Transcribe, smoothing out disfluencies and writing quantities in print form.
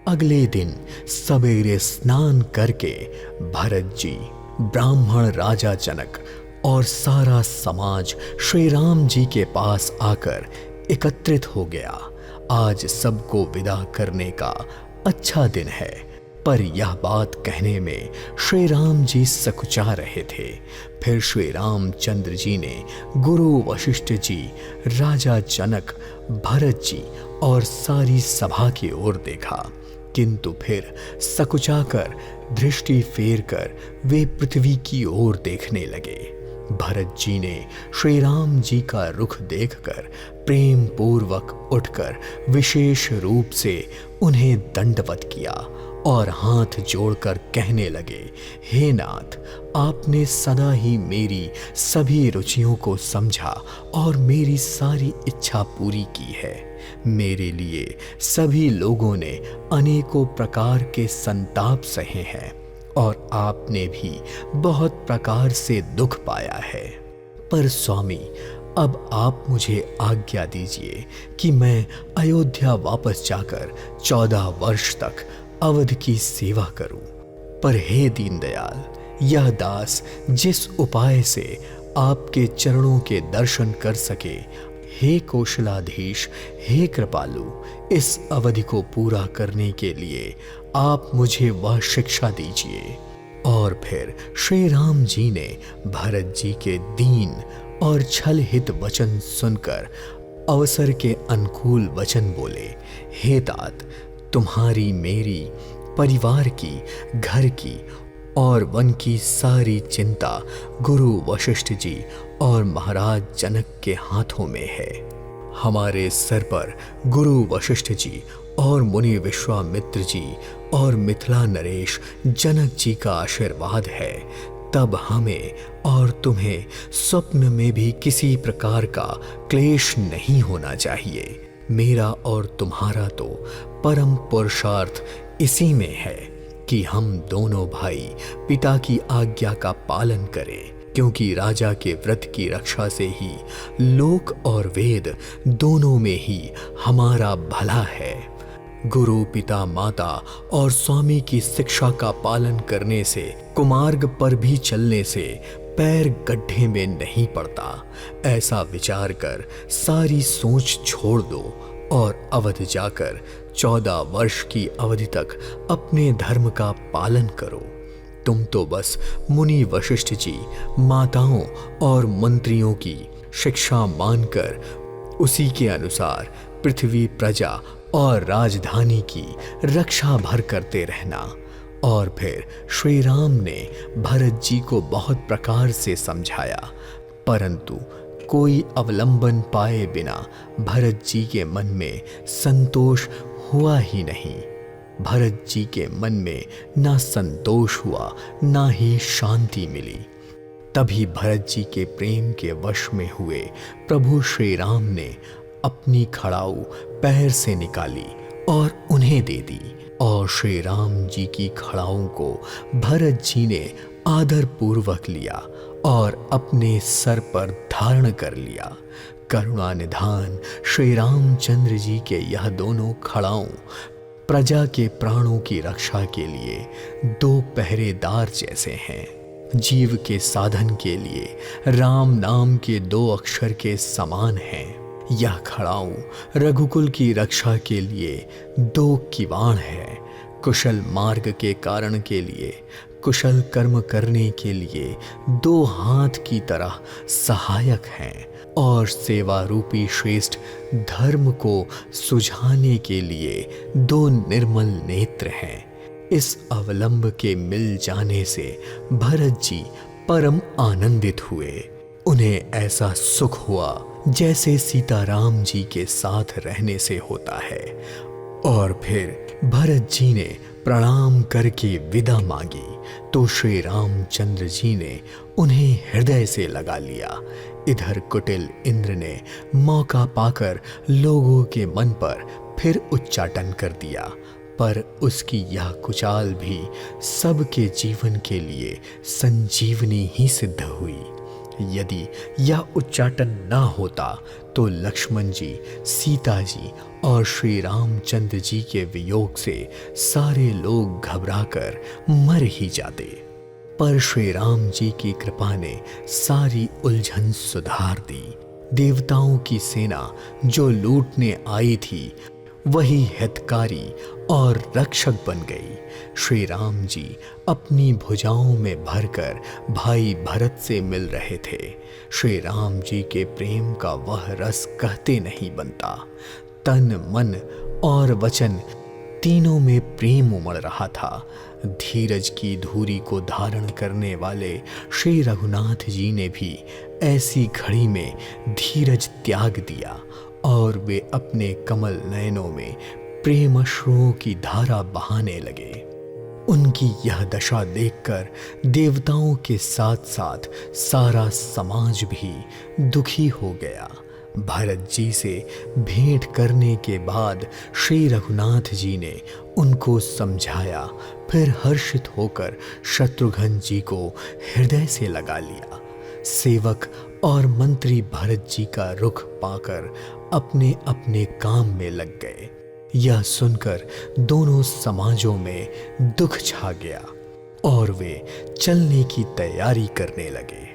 अगले दिन सवेरे स्नान करके भरत जी, ब्राह्मण राजा जनक और सारा समाज श्री राम जी के पास आकर एकत्रित हो गया। आज सबको विदा करने का अच्छा दिन है। पर यह बात कहने में श्री राम जी सकुचा रहे थे। फिर श्री रामचंद्र जी ने गुरु वशिष्ठ जी, राजा जनक, भरत जी और सारी सभा की ओर देखा, किंतु फिर सकुचाकर दृष्टि फेर कर वे पृथ्वी की ओर देखने लगे। भरत जी ने श्री राम जी का रुख देखकर प्रेम पूर्वक उठकर विशेष रूप से उन्हें दंडवत किया और हाथ जोड़कर कहने लगे, हे नाथ, आपने सदा ही मेरी सभी रुचियों को समझा और मेरी सारी इच्छा पूरी की है। मेरे लिए सभी लोगों ने अनेकों प्रकार के संताप सहे हैं और आपने भी बहुत प्रकार से दुख पाया है। पर स्वामी, अब आप मुझे आज्ञा दीजिए कि मैं अयोध्या वापस जाकर 14 वर्ष तक अवध की सेवा करूं। पर हे दीनदयाल, यह दास जिस उपाय से आपके चरणों के दर्शन कर सके, हे कौशलाधीश, हे कृपालु, इस अवधि को पूरा करने के लिए आप मुझे वह शिक्षा दीजिए। और फिर श्री राम जी ने भरत जी के दीन और छल हित वचन सुनकर अवसर के अनुकूल वचन बोले, हे तात, तुम्हारी, मेरी, परिवार की, घर की और वन की सारी चिंता गुरु वशिष्ठ जी और महाराज जनक के हाथों में है। हमारे सर पर गुरु वशिष्ठ जी और मुनि विश्वामित्र जी और मिथिला नरेश जनक जी का आशीर्वाद है। तब हमें और तुम्हें स्वप्न में भी किसी प्रकार का क्लेश नहीं होना चाहिए। मेरा और तुम्हारा तो परम पुरुषार्थ इसी में है कि हम दोनों भाई पिता की आज्ञा का पालन करें, क्योंकि राजा के व्रत की रक्षा से ही लोक और वेद दोनों में ही हमारा भला है। गुरु, पिता, माता और स्वामी की शिक्षा का पालन करने से, कुमार्ग पर भी चलने से पैर गड्ढे में नहीं पड़ता। ऐसा विचार कर सारी सोच छोड़ दो और अवध जाकर 14 वर्ष की अवधि तक अपने धर्म का पालन करो। तुम तो बस मुनि वशिष्ठ जी, माताओं और मंत्रियों की शिक्षा मानकर उसी के अनुसार पृथ्वी, प्रजा और राजधानी की रक्षा भर करते रहना। और फिर श्री राम ने भरत जी को बहुत प्रकार से समझाया, परंतु कोई अवलंबन पाए बिना भरत जी के मन में संतोष हुआ ही नहीं। भरत जी के मन में ना संतोष हुआ, ना ही शांति मिली। तभी भरत जी के प्रेम के वश में हुए प्रभु श्री राम ने अपनी खड़ाऊ पैर से निकाली और उन्हें दे दी, और श्री राम जी की खड़ाऊ को भरत जी ने आदर पूर्वक लिया और अपने सर पर धारण कर लिया। करुणा निधान श्री रामचंद्र जी के यह दोनों खड़ाऊ प्रजा के प्राणों की रक्षा के लिए 2 पहरेदार जैसे हैं। जीव के साधन के लिए राम नाम के 2 अक्षर के समान हैं। यह खड़ाऊ रघुकुल की रक्षा के लिए 2 किवाड़ है। कुशल मार्ग के कारण के लिए, कुशल कर्म करने के लिए 2 हाथ की तरह सहायक हैं, और सेवा रूपी श्रेष्ठ धर्म को सुझाने के लिए 2 निर्मल नेत्र हैं। इस अवलंब के मिल जाने से भरत जी परम आनंदित हुए। उन्हें ऐसा सुख हुआ जैसे सीताराम जी के साथ रहने से होता है। और फिर भरत जी ने प्रणाम करके विदा मांगी तो श्री रामचंद्र जी ने उन्हें हृदय से लगा लिया। इधर कुटिल इंद्र ने मौका पाकर लोगों के मन पर फिर उच्चाटन कर दिया, पर उसकी यह कुचाल भी सबके जीवन के लिए संजीवनी ही सिद्ध हुई। यदि यह उच्चाटन न होता तो लक्ष्मण जी, सीता जी और श्री रामचंद्र जी के वियोग से सारे लोग घबराकर मर ही जाते। पर श्री राम जी की कृपा ने सारी उलझन सुधार दी। देवताओं की सेना जो लूटने आई थी वही हितकारी और रक्षक बन गई। श्री राम जी अपनी भुजाओं में भरकर भाई भरत से मिल रहे थे। श्री राम जी के प्रेम का वह रस कहते नहीं बनता। तन मन और वचन तीनों में प्रेम उमड़ रहा था। धीरज की धूरी को धारण करने वाले श्री रघुनाथ जी ने भी ऐसी घड़ी में धीरज त्याग दिया और वे अपने कमल नयनों में प्रेम अश्रुओं की धारा बहाने लगे। उनकी यह दशा देखकर देवताओं के साथ साथ सारा समाज भी दुखी हो गया। भरत जी से भेंट करने के बाद श्री रघुनाथ जी ने उनको समझाया, फिर हर्षित होकर शत्रुघ्न जी को हृदय से लगा लिया। सेवक और मंत्री भरत जी का रुख पाकर अपने अपने काम में लग गए। यह सुनकर दोनों समाजों में दुख छा गया और वे चलने की तैयारी करने लगे।